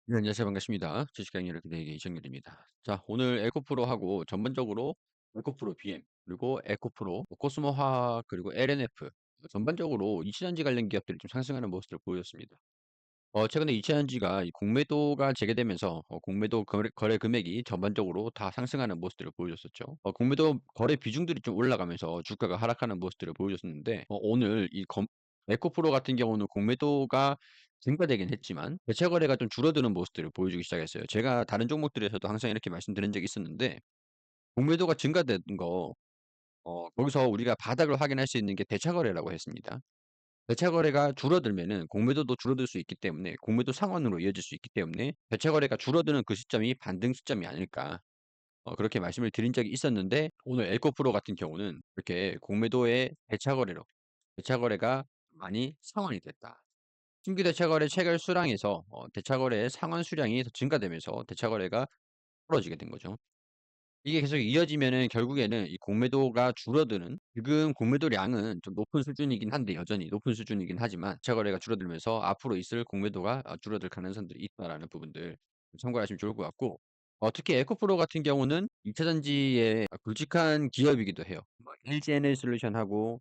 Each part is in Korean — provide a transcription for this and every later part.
네, 안녕하세요. 반갑습니다. 주식강의를 기대의 이정열입니다. 자, 오늘 에코프로하고 전반적으로 에코프로 BM, 그리고 에코프로, 코스모 화학, 그리고 LNF, 전반적으로 이치전지 관련 기업들이 좀 상승하는 모습을 보였습니다. 최근에 이치전지가 이 공매도가 재개되면서 공매도 거래 금액이 전반적으로 다 상승하는 모습들을 보여줬었죠. 공매도 거래 비중들이 좀 올라가면서 주가가 하락하는 모습들을 보여줬었는데, 오늘 에코프로 같은 경우는 공매도가 증가되긴 했지만 대체 거래가 좀 줄어드는 모습들을 보여주기 시작했어요. 제가 다른 종목들에서도 항상 이렇게 말씀드린 적이 있었는데, 공매도가 증가된 거, 거기서 우리가 바닥을 확인할 수 있는 게 대체 거래라고 했습니다. 대체 거래가 줄어들면은 공매도도 줄어들 수 있기 때문에 공매도 상환으로 이어질 수 있기 때문에 대체 거래가 줄어드는 그 시점이 반등 시점이 아닐까, 그렇게 말씀을 드린 적이 있었는데, 오늘 엘코프로 같은 경우는 이렇게 공매도의 대체 거래가 많이 상환이 됐다. 신규 대체 거래 체결 수량에서 대체 거래의 상환 수량이 더 증가되면서 대체 거래가 벌어지게 된 거죠. 이게 계속 이어지면은 결국에는 이 공매도가 줄어드는, 지금 공매도량은 좀 높은 수준이긴 한데, 여전히 높은 수준이긴 하지만 대체 거래가 줄어들면서 앞으로 있을 공매도가 줄어들 가능성들이 있다라는 부분들 참고하시면 좋을 것 같고, 특히 에코프로 같은 경우는 2차 전지의 굵직한 기업이기도 해요. 뭐 LG에너지솔루션하고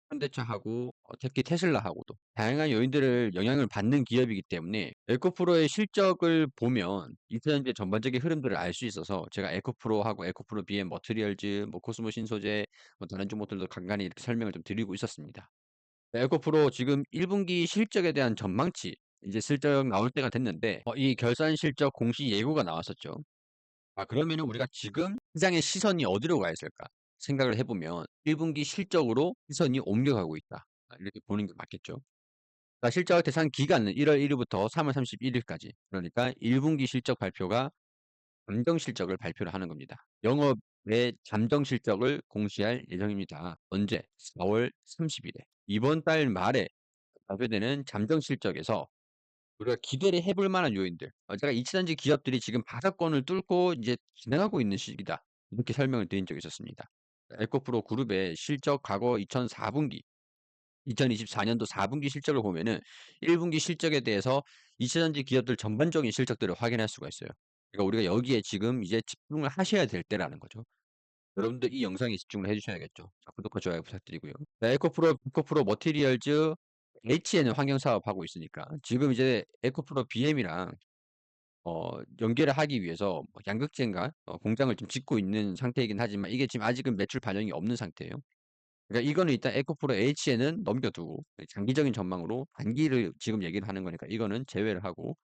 현대차하고 특히 테슬라하고도 다양한 요인들을 영향을 받는 기업이기 때문에 에코프로의 실적을 보면 2차 전지의 전반적인 흐름들을 알 수 있어서, 제가 에코프로하고 에코프로 BM 머티리얼즈, 뭐 코스모 신소재, 뭐 다른 종목들도 간간히 이렇게 설명을 좀 드리고 있었습니다. 에코프로 지금 1분기 실적에 대한 전망치, 이제 슬쩍 나올 때가 됐는데, 이 결산 실적 공시 예고가 나왔었죠. 그러면은 우리가 지금 시장의 시선이 어디로 가 있을까 생각을 해 보면 1분기 실적으로 시선이 옮겨가고 있다, 이렇게 보는 게 맞겠죠. 실적 대상 기간은 1월 1 일부터 3월 31 일까지. 그러니까 1분기 실적 발표가 잠정 실적을 발표를 하는 겁니다. 영업의 잠정 실적을 공시할 예정입니다. 언제? 4월 30일에. 이번 달 말에 발표되는 잠정 실적에서 우리가 기대를 해볼 만한 요인들, 제가 이치전지 기업들이 지금 바닥권을 뚫고 이제 진행하고 있는 시기다, 이렇게 설명을 드린 적이 있었습니다. 에코프로 그룹의 실적 과거 2004분기, 2024년도 4분기 실적을 보면은 1분기 실적에 대해서 이차전지 기업들 전반적인 실적들을 확인할 수가 있어요. 그러니까 우리가 여기에 지금 이제 집중을 하셔야 될 때라는 거죠. 여러분들 이 영상에 집중을 해 주셔야겠죠. 자, 구독과 좋아요 부탁드리고요. 자, 에코프로 머티리얼즈 H에는 환경 사업하고 있으니까 지금 이제 에코프로 BM이랑 연계를 하기 위해서 뭐 양극재인가 공장을 좀 짓고 있는 상태이긴 하지만, 이게 지금 아직은 매출 반영이 없는 상태예요. 그러니까 이거는 일단 에코프로 H에는 넘겨두고 장기적인 전망으로 단기를 지금 얘기를 하는 거니까 이거는 제외를 하고,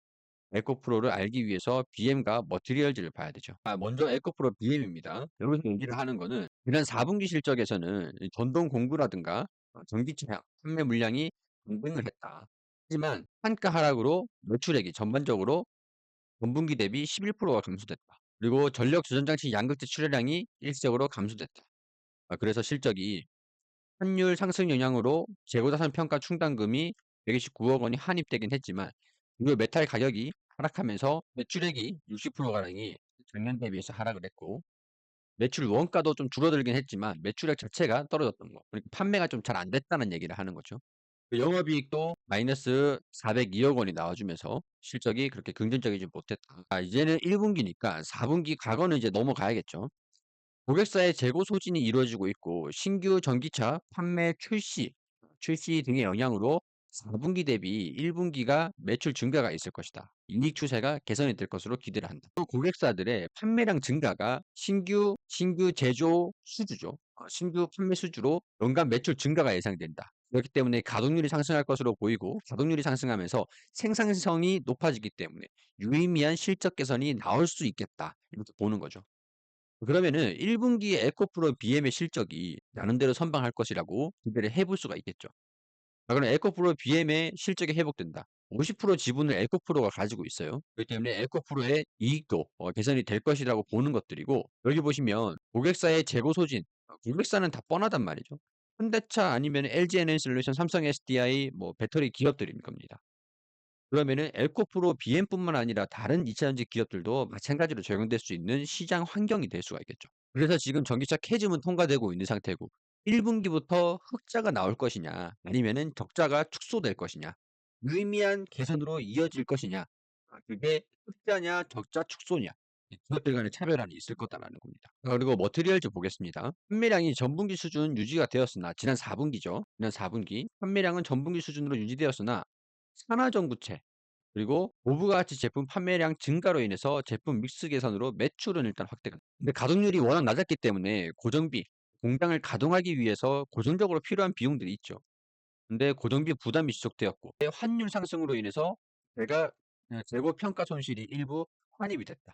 에코프로를 알기 위해서 BM과 머티리얼즈를 봐야 되죠. 먼저 에코프로 BM입니다. 여기서 얘기를 하는 거는 지난 4분기 실적에서는 이 전동 공구라든가 전기차 판매 물량이 반등을 했다. 하지만 판가 하락으로 매출액이 전반적으로 전분기 대비 11%가 감소됐다. 그리고 전력 조전 장치 양극재 출하량이 일시적으로 감소됐다. 그래서 실적이 환율 상승 영향으로 재고자산 평가 충당금이 129억 원이 환입되긴 했지만, 그리고 메탈 가격이 하락하면서 매출액이 60% 가량이 작년 대비해서 하락을 했고, 매출 원가도 좀 줄어들긴 했지만 매출액 자체가 떨어졌던 거. 그러니까 판매가 좀 잘 안 됐다는 얘기를 하는 거죠. 영업이익도 마이너스 402억 원이 나와주면서 실적이 그렇게 긍정적이지 못했다. 이제는 1분기니까 4분기 과거는 이제 넘어가야겠죠. 고객사의 재고 소진이 이루어지고 있고, 신규 전기차 판매 출시 등의 영향으로 4분기 대비 1분기가 매출 증가가 있을 것이다. 이익 추세가 개선이 될 것으로 기대를 한다. 또 고객사들의 판매량 증가가 신규 제조 수주죠. 신규 판매 수주로 연간 매출 증가가 예상된다. 그렇기 때문에 가동률이 상승할 것으로 보이고, 가동률이 상승하면서 생산성이 높아지기 때문에 유의미한 실적 개선이 나올 수 있겠다, 이렇게 보는 거죠. 그러면은 1분기에 에코프로 BM의 실적이 나름대로 선방할 것이라고 기대를 해볼 수가 있겠죠. 그럼 에코프로 BM의 실적이 회복된다. 50% 지분을 에코프로가 가지고 있어요. 그렇기 때문에 에코프로의 이익도 개선이 될 것이라고 보는 것들이고, 여기 보시면 고객사의 재고 소진, 고객사는 다 뻔하단 말이죠. 현대차 아니면 LG에너지솔루션, 삼성 SDI, 뭐 배터리 기업들인 겁니다. 그러면은 에코프로 BM뿐만 아니라 다른 2차 전지 기업들도 마찬가지로 적용될 수 있는 시장 환경이 될 수가 있겠죠. 그래서 지금 전기차 캐즘은 통과되고 있는 상태고, 1분기부터 흑자가 나올 것이냐 아니면은 적자가 축소될 것이냐, 유의미한 개선으로 이어질 것이냐, 그게 흑자냐 적자 축소냐 그것들 간의 차별화는 있을 거다라는 겁니다. 그리고 머티리얼즈 보겠습니다. 판매량이 전분기 수준 유지가 되었으나 지난 4분기죠. 지난 4분기 판매량은 전분기 수준으로 유지되었으나 산화전구체 그리고 고부가가치 제품 판매량 증가로 인해서 제품 믹스 개선으로 매출은 일단 확대가 근데 가동률이 워낙 낮았기 때문에 고정비, 공장을 가동하기 위해서 고정적으로 필요한 비용들이 있죠. 근데 고정비 부담이 지속되었고 환율 상승으로 인해서 제가 재고 평가 손실이 일부 환입이 됐다.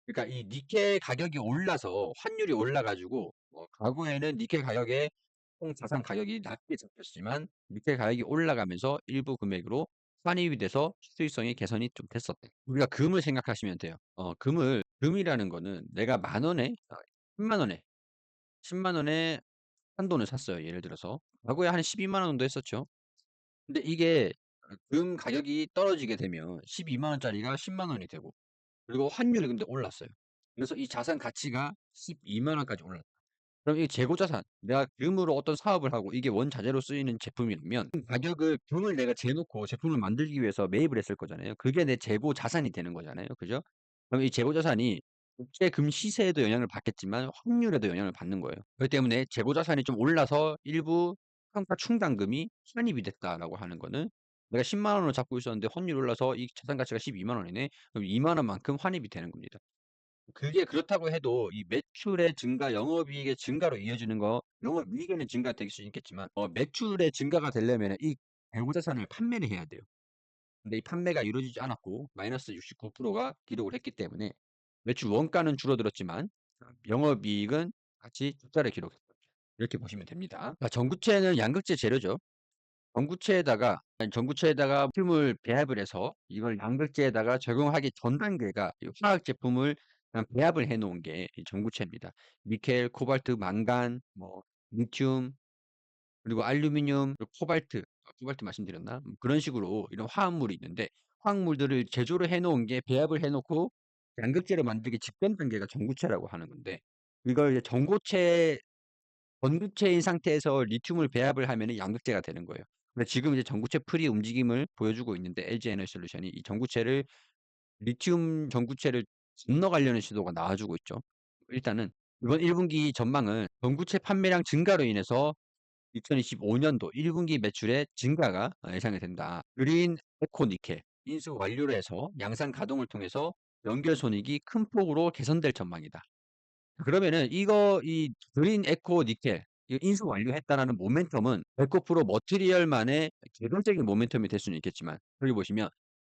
그러니까 이 니켈 가격이 올라서 환율이 올라 가지고 과거에는 니켈 가격에 총 자산 가격이 낮게 잡혔지만 니켈 가격이 올라가면서 일부 금액으로 환입이 돼서 수익성이 개선이 좀 됐었대. 우리가 금을 생각하시면 돼요. 금이라는 거는 내가 만 원에 10만 원에 10만 원에 한 돈을 샀어요. 예를 들어서. 과거에 한 12만 원 정도 했었죠. 근데 이게 금 가격이 떨어지게 되면 12만 원짜리가 10만 원이 되고 그리고 환율이 근데 올랐어요. 그래서 이 자산 가치가 12만 원까지 올랐다. 그럼 이 재고 자산, 내가 금으로 어떤 사업을 하고 이게 원자재로 쓰이는 제품이라면 그 가격을 금을 내가 재놓고 제품을 만들기 위해서 매입을 했을 거잖아요. 그게 내 재고 자산이 되는 거잖아요. 그죠? 그럼 이 재고 자산이 국제 금 시세에도 영향을 받겠지만 환율에도 영향을 받는 거예요. 그렇기 때문에 재고 자산이 좀 올라서 일부 평가 충당금이 환입이 됐다라고 하는 거는 내가 10만 원으로 잡고 있었는데 환율이 올라서 이 자산 가치가 12만 원이네. 그럼 2만 원만큼 환입이 되는 겁니다. 그게 그렇다고 해도 이 매출의 증가, 영업이익의 증가로 이어지는 거 영업이익에는 증가가 될 수 있겠지만 매출의 증가가 되려면은 이 재고 자산을 판매를 해야 돼요. 근데 이 판매가 이루어지지 않았고 마이너스 69%가 기록을 했기 때문에 매출 원가는 줄어들었지만 영업이익은 같이 적자를 기록했죠. 이렇게 보시면 됩니다. 전구체는 양극재 재료죠. 전구체에다가 필름을 배합을 해서 이걸 양극재에다가 적용하기 전 단계가 이 화학 제품을 그냥 배합을 해 놓은 게 이 전구체입니다. 니켈, 코발트, 망간, 뭐 리튬 그리고 알루미늄, 그리고 코발트 말씀드렸나? 그런 식으로 이런 화합물이 있는데 화학물들을 제조를 해 놓은 게 배합을 해 놓고 양극재를 만들기 직전 단계가 전구체라고 하는 건데 이걸 이제 전구체인 상태에서 리튬을 배합을 하면은 양극재가 되는 거예요. 근데 지금 이제 전구체 풀이 움직임을 보여주고 있는데 LG 에너지솔루션이 이 전구체를 리튬 전구체를 건너가려는 시도가 나와주고 있죠. 일단은 이번 1분기 전망은 전구체 판매량 증가로 인해서 2025년도 1분기 매출의 증가가 예상이 된다. 그린 에코니켈 인수 완료를 해서 양산 가동을 통해서 연결 손익이 큰 폭으로 개선될 전망이다. 그러면은 이 그린 에코 니켈 이거 인수 완료했다라는 모멘텀은 에코프로 머티리얼만의 개별적인 모멘텀이 될 수는 있겠지만 여기 보시면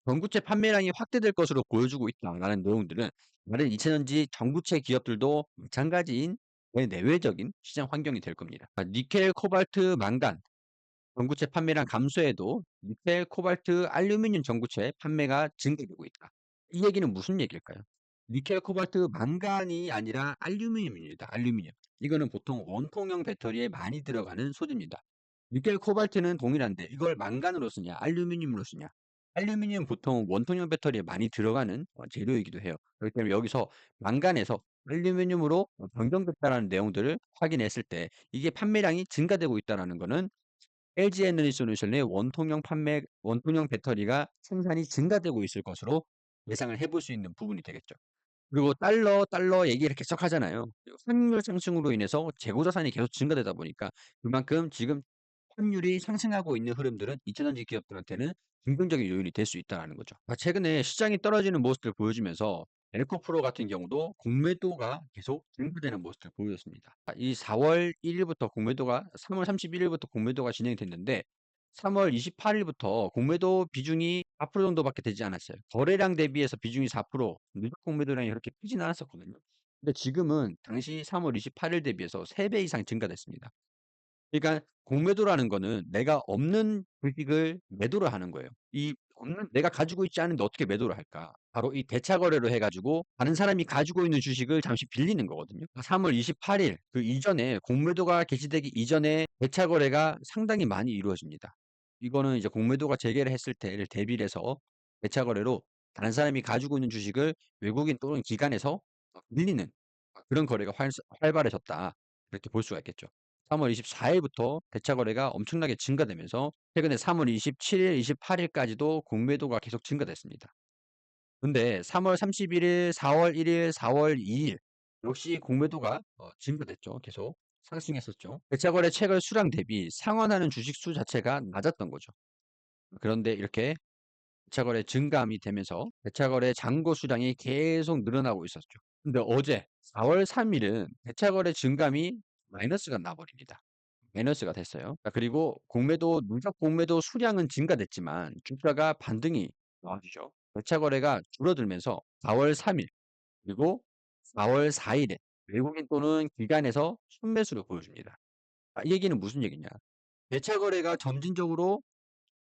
전구체 판매량이 확대될 것으로 보여주고 있다라는 내용들은 다른 2차전지 전구체 기업들도 마찬가지인 내외적인 시장 환경이 될 겁니다. 니켈, 코발트, 망간 전구체 판매량 감소에도 니켈, 코발트, 알루미늄 전구체 판매가 증가되고 있다. 이 얘기는 무슨 얘기일까요? 니켈, 코발트, 망간이 아니라 알루미늄입니다. 알루미늄. 이거는 보통 원통형 배터리에 많이 들어가는 소재입니다. 니켈, 코발트는 동일한데 이걸 망간으로 쓰냐, 알루미늄으로 쓰냐. 알루미늄 보통 원통형 배터리에 많이 들어가는 재료이기도 해요. 그렇기 때문에 여기서 망간에서 알루미늄으로 변경됐다라는 내용들을 확인했을 때 이게 판매량이 증가되고 있다라는 거는 LG 에너지 솔루션의 원통형 배터리가 생산이 증가되고 있을 것으로 예상을 해볼 수 있는 부분이 되겠죠. 그리고 달러 얘기를 계속 하잖아요. 환율 상승으로 인해서 재고 자산이 계속 증가되다 보니까 그만큼 지금 환율이 상승하고 있는 흐름들은 2차전지 기업들한테는 긍정적인 요인이 될 수 있다라는 거죠. 최근에 시장이 떨어지는 모습을 보여주면서 엘코프로 같은 경우도 공매도가 계속 증가되는 모습을 보여줬습니다. 이 4월 1일부터 3월 31일부터 공매도가 진행이 됐는데 3월 28일부터 공매도 비중이 4% 정도밖에 되지 않았어요. 거래량 대비해서 비중이 4%, 누적 공매도량이 그렇게 크진 않았었거든요. 근데 지금은 당시 3월 28일 대비해서 3배 이상 증가됐습니다. 그러니까 공매도라는 거는 내가 없는 주식을 매도를 하는 거예요. 이 없는 내가 가지고 있지 않은데 어떻게 매도를 할까? 바로 이 대차 거래로 해 가지고 다른 사람이 가지고 있는 주식을 잠시 빌리는 거거든요. 3월 28일 그 이전에 공매도가 개시되기 이전에 대차 거래가 상당히 많이 이루어집니다. 이거는 이제 공매도가 재개를 했을 때를 대비를 해서 대차 거래로 다른 사람이 가지고 있는 주식을 외국인 또는 기관에서 빌리는 그런 거래가 활발해졌다. 이렇게 볼 수가 있겠죠. 3월 24일부터 대차 거래가 엄청나게 증가되면서 최근에 3월 27일, 28일까지도 공매도가 계속 증가됐습니다. 근데 3월 31일, 4월 1일, 4월 2일 역시 공매도가 증가됐죠. 계속 상승했었죠. 대차 거래 체결 수량 대비 상환하는 주식 수 자체가 낮았던 거죠. 그런데 이렇게 대차 거래 증감이 되면서 대차 거래 잔고 수량이 계속 늘어나고 있었죠. 근데 어제 4월 3일은 대차 거래 증감이 마이너스가 나버립니다. 마이너스가 됐어요. 그리고 공매도 누적 공매도 수량은 증가됐지만 주가가 반등이 나와주죠. 대차 거래가 줄어들면서 4월 3일 그리고 4월 4일에 외국인 또는 기관에서 순매수를 보여줍니다. 이 얘기는 무슨 얘기냐? 대차 거래가 점진적으로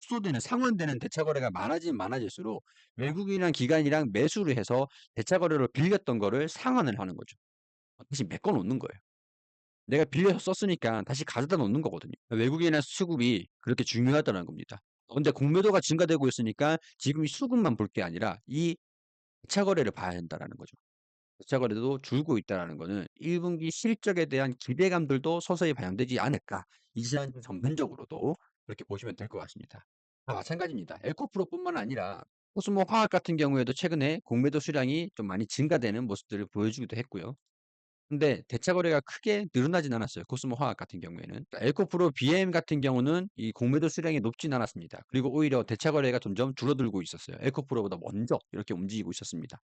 축소되는 상환되는 대차 거래가 많아지면 많아질수록 외국인이랑 기관이랑 매수를 해서 대차 거래로 빌렸던 거를 상환을 하는 거죠. 다시 메꿔 놓는 거예요. 내가 빌려서 썼으니까 다시 가져다 놓는 거거든요. 외국인이나 수급이 그렇게 중요하다는 겁니다. 근데 공매도가 증가되고 있으니까 지금 이 수급만 볼 게 아니라 이 대차 거래를 봐야 한다라는 거죠. 대차 거래도 줄고 있다라는 거는 1분기 실적에 대한 기대감들도 서서히 반영되지 않을까. 이 시장 전반적으로도 그렇게 보시면 될 것 같습니다. 마찬가지입니다. 에코프로뿐만 아니라 코스모 화학 같은 경우에도 최근에 공매도 수량이 좀 많이 증가되는 모습들을 보여주기도 했고요. 근데 대차 거래가 크게 늘어나진 않았어요. 코스모 화학 같은 경우에는. 그러니까 에코프로 BM 같은 경우는 이 공매도 수량이 높진 않았습니다. 그리고 오히려 대차 거래가 점점 줄어들고 있었어요. 에코프로보다 먼저 이렇게 움직이고 있었습니다.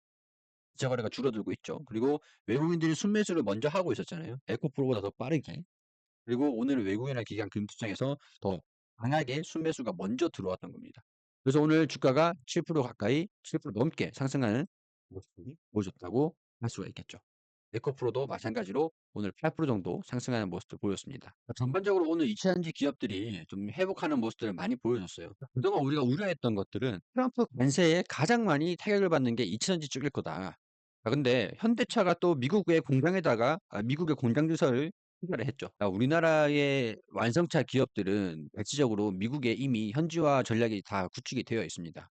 대차 거래가 줄어들고 있죠. 그리고 외국인들이 순매수를 먼저 하고 있었잖아요. 에코프로보다 더 빠르게. 그리고 오늘 외국인이나 기관 금투장에서 더 강하게 순매수가 먼저 들어왔던 겁니다. 그래서 오늘 주가가 7% 가까이 7% 넘게 상승하는 모습이 보여줬다고 할 수가 있겠죠. 에코프로도 마찬가지로 오늘 8% 정도 상승하는 모습을 보였습니다. 전반적으로 오늘 2차전지 기업들이 좀 회복하는 모습들을 많이 보여줬어요. 그동안 우리가 우려했던 것들은 트럼프 관세에 가장 많이 타격을 받는 게 2차전지 쪽일 거다. 근데 현대차가 또 미국의 공장에다가 미국의 공장 주설을 추가를 했죠. 우리나라의 완성차 기업들은 대체적으로 미국에 이미 현지화 전략이 다 구축이 되어 있습니다.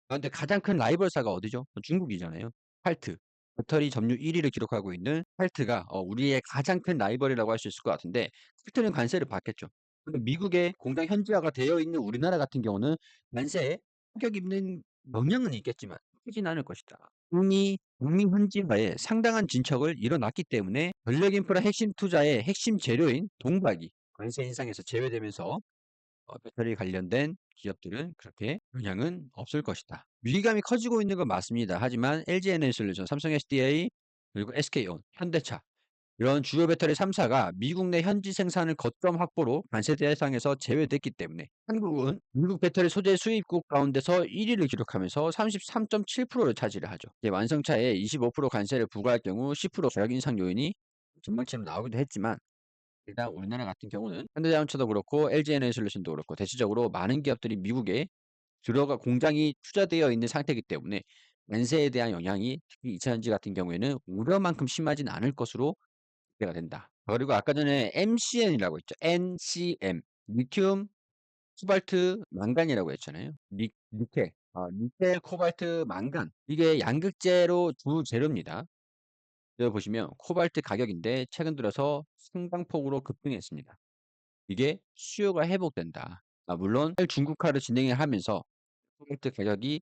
근데 가장 큰 라이벌사가 어디죠? 중국이잖아요. 팔트. 배터리 점유율 1 위를 기록하고 있는 팔트가 우리의 가장 큰 라이벌이라고 할 수 있을 것 같은데 팔트는 관세를 받겠죠. 근데 미국의 공장 현지화가 되어 있는 우리나라 같은 경우는 관세에 타격 입는 영향은 있겠지만 크진 않을 것이다. 이미 북미 현지화에 상당한 진척을 이뤄놨기 때문에 전력 인프라 핵심 투자의 핵심 재료인 동박이 관세 인상에서 제외되면서 배터리 관련된 기업들은 그렇게 영향은 없을 것이다. 위기감이 커지고 있는 건 맞습니다. 하지만 LG에너지솔루션, 삼성 SDI, 그리고 SK온, 현대차 이런 주요 배터리 3사가 미국 내 현지 생산을 거점 확보로 관세 대상에서 제외됐기 때문에 한국은 미국 배터리 소재 수입국 가운데서 1위를 기록하면서 33.7%를 차지를 하죠. 이제 완성차에 25% 관세를 부과할 경우 10% 가격 인상 요인이 전망치로 나오기도 했지만 일단 우리나라 같은 경우는 현대자동차도 그렇고 LG에너지솔루션도 그렇고 대체적으로 많은 기업들이 미국에 들어가 공장이 투자되어 있는 상태이기 때문에 관세에 대한 영향이 특히 2차전지 같은 경우에는 우려만큼 심하진 않을 것으로 기대가 된다. 그리고 아까 전에 MCN이라고 했죠. NCM, 리튬, 코발트, 망간이라고 했잖아요. 니켈, 니켈, 코발트, 망간. 이게 양극재로 주 재료입니다. 여기 보시면 코발트 가격인데 최근 들어서 상당폭으로 급등했습니다. 이게 수요가 회복된다. 물론 중국화를 진행을 하면서 코발트 가격이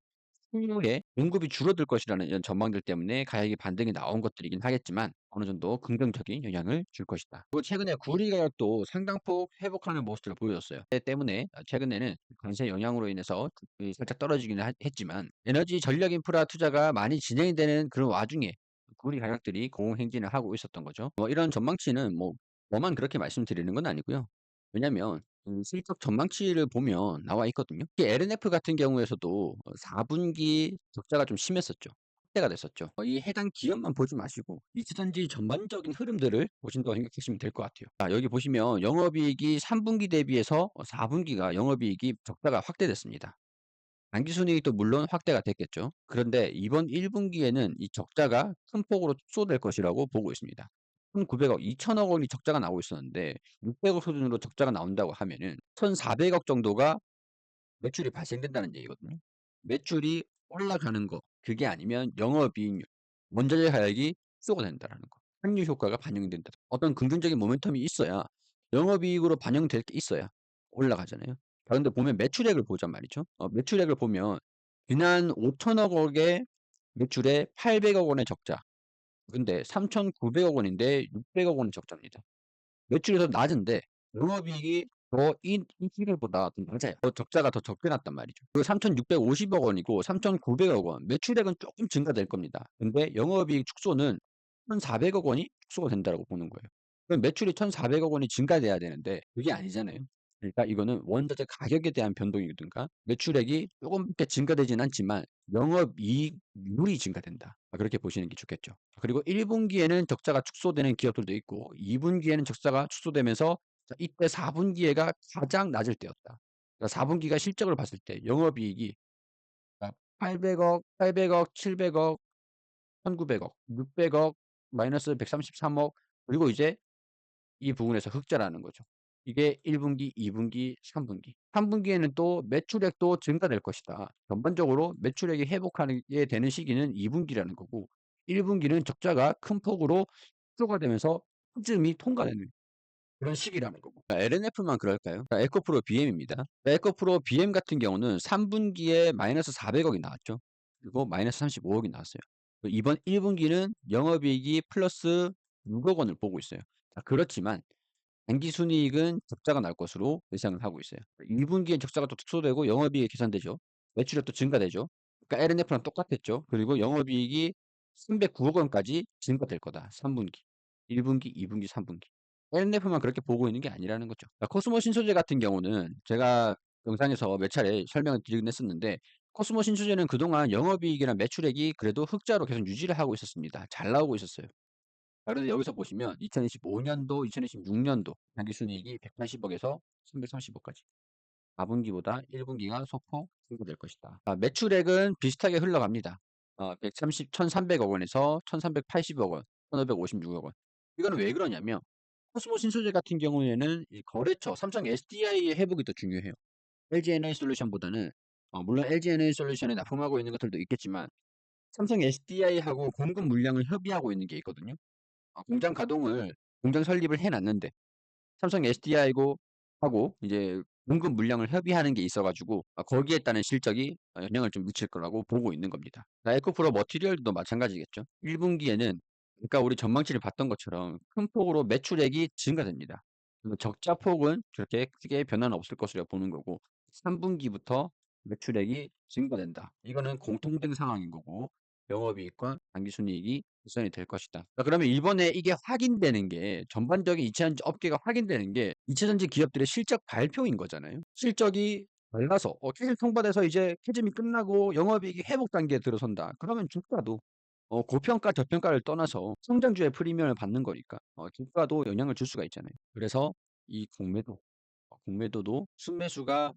향후에 공급이 줄어들 것이라는 이런 전망들 때문에 가격이 반등이 나온 것들이긴 하겠지만 어느 정도 긍정적인 영향을 줄 것이다. 그리고 최근에 구리 가격도 상당폭 회복하는 모습을 보여줬어요. 때문에 최근에는 관세 영향으로 인해서 살짝 떨어지기는 했지만 에너지 전력 인프라 투자가 많이 진행이 되는 그런 와중에 구리 가격들이 공행진을 하고 있었던 거죠. 이런 전망치는 뭐만 그렇게 말씀드리는 건 아니고요. 왜냐면 실적 전망치를 보면 나와 있거든요. 특히 LNF 같은 경우에서도 4분기 적자가 좀 심했었죠. 확대가 됐었죠. 이 해당 기업만 보지 마시고 이차전지 전반적인 흐름들을 보신다고 생각하시면 될 것 같아요. 여기 보시면 영업이익이 3분기 대비해서 4분기가 영업이익이 적자가 확대됐습니다. 당기순이익도 물론 확대가 됐겠죠. 그런데 이번 1분기에는 이 적자가 큰 폭으로 축소될 것이라고 보고 있습니다. 1,900억, 2,000억 원이 적자가 나오고 있었는데 600억 수준으로 적자가 나온다고 하면은 1,400억 정도가 매출이 발생된다는 얘기거든요. 매출이 올라가는 거, 그게 아니면 영업이익률, 원자재 가격이 축소가 된다라는 거. 환율 효과가 반영이 된다. 어떤 긍정적인 모멘텀이 있어야 영업이익으로 반영될 게 있어야 올라가잖아요. 그런데 보면 매출액을 보자 말이죠. 매출액을 보면 지난 5천억 원의 매출에 800억 원의 적자. 근데 3,900억 원인데 600억 원의 적자입니다. 매출이 더 낮은데 영업이익이 더 이 시기보다 더 낮아요. 더 적자가 더 적게 났단 말이죠. 그 3,650억 원이고 3,900억 원 매출액은 조금 증가될 겁니다. 근데 영업이익 축소는 1,400억 원이 축소가 된다라고 보는 거예요. 그럼 매출이 1,400억 원이 증가돼야 되는데 그게 아니잖아요. 그러니까 이거는 원자재 가격에 대한 변동이든가 매출액이 조금밖에 증가되진 않지만 영업이익률이 증가된다. 그렇게 보시는 게 좋겠죠. 그리고 1분기에는 적자가 축소되는 기업들도 있고 2분기에는 적자가 축소되면서 자 이때 4분기에가 가장 낮을 때였다. 그러니까 4분기가 실적을 봤을 때 영업이익이 800억, 800억, 700억, 1,900억, 600억, 마이너스 133억 그리고 이제 이 부분에서 흑자라는 거죠. 이게 1분기, 2분기, 3분기. 3분기에는 또 매출액도 증가될 것이다. 전반적으로 매출액이 회복하게 되는 시기는 2분기라는 거고 1분기는 적자가 큰 폭으로 축소가 되면서 흑점이 통과되는 그런 시기라는 거고. LNF만 그럴까요? 에코프로 BM입니다. 에코프로 BM 같은 경우는 3분기에 마이너스 400억이 나왔죠. 그리고 마이너스 35억이 나왔어요. 이번 1분기는 영업이익이 플러스 6억 원을 보고 있어요. 그렇지만 당기순이익은 적자가 날 것으로 예상을 하고 있어요. 2분기엔 적자가 또 축소되고 영업이익이 계산되죠. 매출액도 증가되죠. 그러니까 LNF랑 똑같았죠. 그리고 영업이익이 309억 원까지 증가될 거다. 3분기, 1분기, 2분기, 3분기. LNF만 그렇게 보고 있는 게 아니라는 거죠. 코스모 신소재 같은 경우는 제가 영상에서 몇 차례 설명을 드리긴 했었는데 코스모 신소재는 그동안 영업이익이랑 매출액이 그래도 흑자로 계속 유지를 하고 있었습니다. 잘 나오고 있었어요. 그런데 여기서 보시면 2025년도, 2026년도 당기순이익이 180억에서 330억까지. 4분기보다 1분기가 소폭 증가될 것이다. 매출액은 비슷하게 흘러갑니다. 1,300억 원에서 1,380억 원, 1,556억 원. 이거는 왜 그러냐면 코스모 신소재 같은 경우에는 이 거래처, 삼성 SDI의 회복이 더 중요해요. LG 에너지솔루션보다는 물론 LG 에너지솔루션에 납품하고 있는 것들도 있겠지만 삼성 SDI하고 공급 물량을 협의하고 있는 게 있거든요. 공장 설립을 해 놨는데 삼성 SDI고 하고 이제 공급 물량을 협의하는 게 있어 가지고 거기에 따른 실적이 영향을 좀 미칠 거라고 보고 있는 겁니다. 에코프로 머티리얼도 마찬가지겠죠. 1분기에는 그러니까 우리 전망치를 봤던 것처럼 큰 폭으로 매출액이 증가됩니다. 그리고 적자 폭은 그렇게 크게 변화는 없을 것이라고 보는 거고 3분기부터 매출액이 증가된다. 이거는 공통된 상황인 거고 영업이익과 당기순이익이 개선이 될 것이다. 그러면 이번에 이게 확인되는 게 전반적인 이차전지 업계가 확인되는 게 이차전지 기업들의 실적 발표인 거잖아요. 실적이 밝아서 캐즘 통과돼서 이제 캐즘이 끝나고 영업이익이 회복 단계에 들어선다. 그러면 주가도 고평가 저평가를 떠나서 성장주의 프리미엄을 받는 거니까 주가도 영향을 줄 수가 있잖아요. 그래서 이 공매도도 순매수가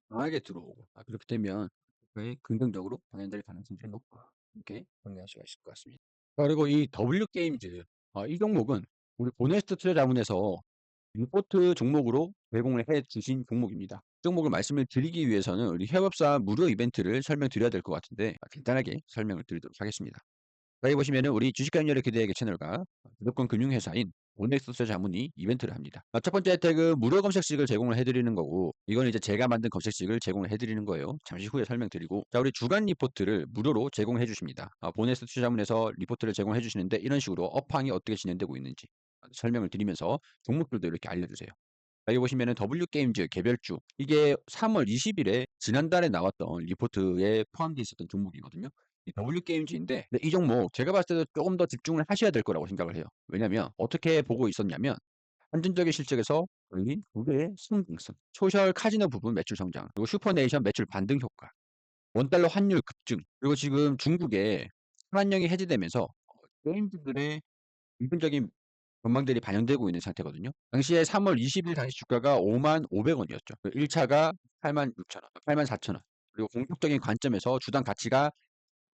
강하게 들어오고 그렇게 되면 주가에 긍정적으로 반영될 가능성이 높다. 이렇게 정리할 수가 있을 것 같습니다. 그리고 이 W게임즈 이 종목은 우리 보네스트 투자자문에서 리포트 종목으로 제공을 해 주신 종목입니다. 이 종목을 말씀을 드리기 위해서는 우리 협업사 무료 이벤트를 설명드려야 될 것 같은데 간단하게 설명을 드리도록 하겠습니다. 여기 보시면은 우리 주식관여를 기대하기 채널과 무조건 금융회사인 오넥스투자 자문이 이벤트를 합니다. 첫 번째 혜택은 무료 검색식을 제공을 해드리는 거고 이건 이제 제가 만든 검색식을 제공을 해드리는 거예요. 잠시 후에 설명드리고 자 우리 주간 리포트를 무료로 제공해 주십니다. 보네스투자 자문에서 리포트를 제공해 주시는데 이런 식으로 업황이 어떻게 진행되고 있는지 설명을 드리면서 종목들도 이렇게 알려주세요. 여기 보시면은 W게임즈 개별주 이게 3월 20일에 지난달에 나왔던 리포트에 포함되어 있었던 종목이거든요. 이 W게임즈인데 근데 이 종목 제가 봤을 때도 조금 더 집중을 하셔야 될 거라고 생각을 해요. 왜냐면 어떻게 보고 있었냐면 한전적인 실적에서 걸린 두 개의 순등성, 소셜 카지노 부분 매출 성장, 그리고 슈퍼네이션 매출 반등 효과, 원달러 환율 급증, 그리고 지금 중국에 한한령이 해제되면서 게임주들의 부분적인 전망들이 반영되고 있는 상태거든요. 당시에 3월 20일 당시 주가가 55,500원이었죠. 1차가 86,000원, 84,000원. 그리고 공격적인 관점에서 주당 가치가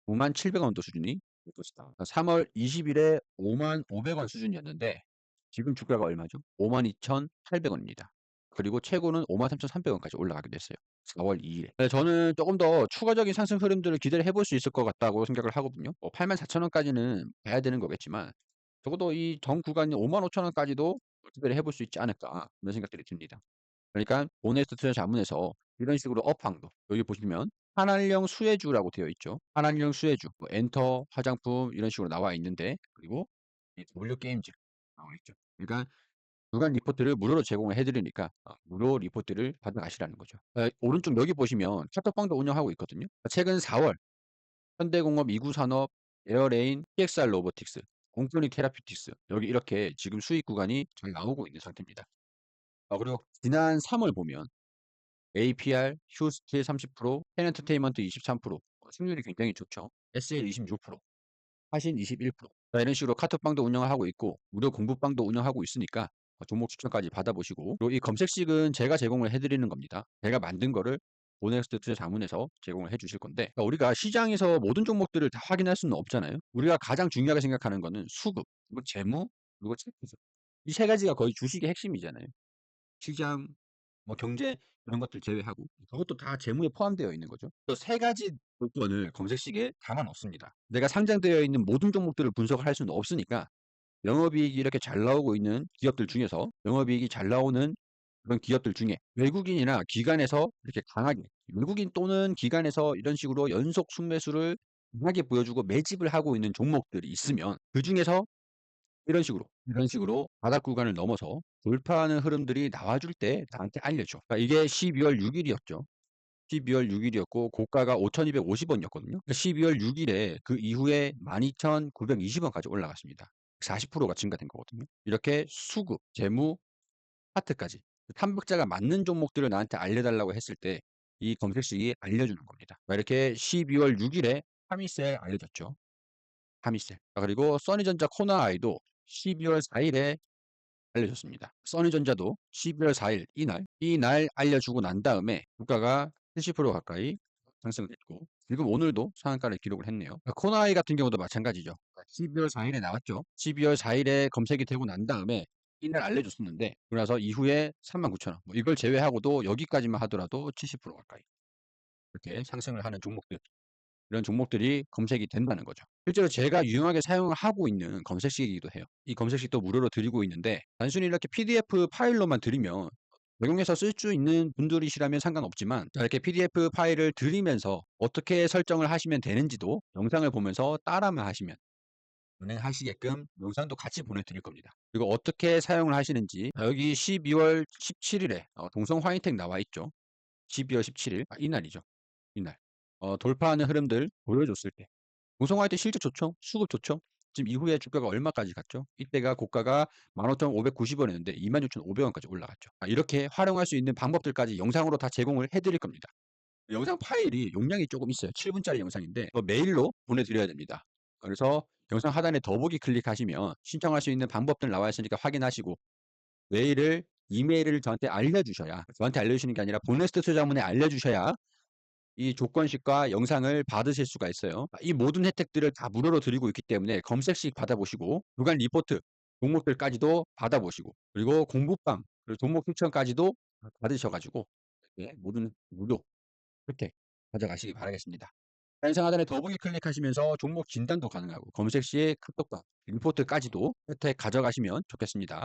57,000원도 수준이 될 것이다. 3월 20일에 55,500원 수준이었는데 지금 주가가 얼마죠? 52,800원입니다. 그리고 최고는 53,300원까지 올라가게 됐어요. 4월 2일에. 저는 조금 더 추가적인 상승 흐름들을 기대를 해볼 수 있을 것 같다고 생각을 하거든요. 84,000원까지는 봐야 되는 거겠지만 적어도 이 전 구간이 55,000원까지도 기대를 해볼 수 있지 않을까 그런 생각들이 듭니다. 그러니까 오네스트 투자 자문에서 이런 식으로 업황도 여기 보시면 한알령 수혜주라고 되어 있죠. 한알령 수혜주, 뭐 엔터, 화장품 이런 식으로 나와 있는데 그리고 이 W 게임즈 나와 있죠. 그러니까 주간 리포트를 무료로 제공을 해 드리니까 무료 리포트를 받아가시라는 거죠. 오른쪽 여기 보시면 카톡방도 운영하고 있거든요. 최근 4월 현대공업, 이구산업, 에어레인, TXR 로보틱스, 공플릭 테라피틱스 여기 이렇게 지금 수익 구간이 잘 나오고 있는 상태입니다. 그리고 지난 3월 보면 APR, 휴스틸 30%, 펜엔터테인먼트 23%, 승률이 굉장히 좋죠. SL 26%, 하신 21%. 자, 이런 식으로 카톡방도 운영을 하고 있고 무료 공부방도 운영하고 있으니까 종목 추천까지 받아보시고 그리고 이 검색식은 제가 제공을 해드리는 겁니다. 제가 만든 거를 오넥스트 투자 자문에서 제공을 해주실 건데 그러니까 우리가 시장에서 모든 종목들을 다 확인할 수는 없잖아요. 우리가 가장 중요하게 생각하는 거는 수급, 그리고 재무, 그리고 체크죠. 이 세 가지가 거의 주식의 핵심이잖아요. 시장, 뭐 경제 이런 것들 제외하고 그것도 다 재무에 포함되어 있는 거죠. 또 세 가지 조건을 검색식에 담아 놓습니다. 내가 상장되어 있는 모든 종목들을 분석을 할 수는 없으니까 영업이익이 이렇게 잘 나오고 있는 기업들 중에서 영업이익이 잘 나오는 그런 기업들 중에 외국인이나 기관에서 이렇게 강하게 외국인 또는 기관에서 이런 식으로 연속 순매수를 강하게 보여주고 매집을 하고 있는 종목들이 있으면 그중에서 이런 식으로 바닥 구간을 넘어서 돌파하는 흐름들이 나와줄 때 나한테 알려줘. 그러니까 이게 12월 6일이었죠. 12월 6일이었고 고가가 5,250원이었거든요. 12월 6일에 그 이후에 12,920원까지 올라갔습니다. 40%가 증가된 거거든요. 이렇게 수급, 재무, 파트까지 탐박자가 맞는 종목들을 나한테 알려달라고 했을 때 이 검색식이 알려주는 겁니다. 이렇게 12월 6일에 파미셀 알려줬죠. 파미셀. 그리고 써니전자 코나아이도 12월 4일에 알려줬습니다. 써니전자도 12월 4일 이날 알려주고 난 다음에 주가가 70% 가까이 상승했고 지금 오늘도 상한가를 기록을 했네요. 코나이 같은 경우도 마찬가지죠. 12월 4일에 나왔죠. 12월 4일에 검색이 되고 난 다음에 이날 알려줬었는데 그러고 나서 이후에 39,000원 뭐 이걸 제외하고도 여기까지만 하더라도 70% 가까이 이렇게 상승을 하는 종목들 이런 종목들이 검색이 된다는 거죠. 실제로 제가 유용하게 사용을 하고 있는 검색식이기도 해요. 이 검색식도 무료로 드리고 있는데 단순히 이렇게 PDF 파일로만 드리면 적용해서 쓸 수 있는 분들이시라면 상관없지만 이렇게 PDF 파일을 드리면서 어떻게 설정을 하시면 되는지도 영상을 보면서 따라만 하시면 운행하시게끔 영상도 같이 보내드릴 겁니다. 그리고 어떻게 사용을 하시는지 여기 12월 17일에 동성 화이텍 나와 있죠. 12월 17일 이날이죠. 이날 돌파하는 흐름들 보여줬을 때 동성화할 때 실적 좋죠? 수급 좋죠? 지금 이후에 주가가 얼마까지 갔죠? 이때가 고가가 15,590원이었는데 26,500원까지 올라갔죠. 이렇게 활용할 수 있는 방법들까지 영상으로 다 제공을 해드릴 겁니다. 영상 파일이 용량이 조금 있어요. 7분짜리 영상인데 메일로 보내드려야 됩니다. 그래서 영상 하단에 더보기 클릭하시면 신청할 수 있는 방법들 나와 있으니까 확인하시고 메일을 이메일을 저한테 알려주시는 게 아니라 보네스트 투자문에 알려주셔야 이 조건식과 영상을 받으실 수가 있어요. 이 모든 혜택들을 다 무료로 드리고 있기 때문에 검색식 받아보시고 주간 리포트 종목들까지도 받아보시고 그리고 공부방 그리고 종목 추천까지도 받으셔 가지고 모든 무료 혜택 가져가시기 바라겠습니다. 영상 하단에 더보기 클릭하시면서 종목 진단도 가능하고 검색 시에 카톡방 리포트까지도 혜택 가져가시면 좋겠습니다.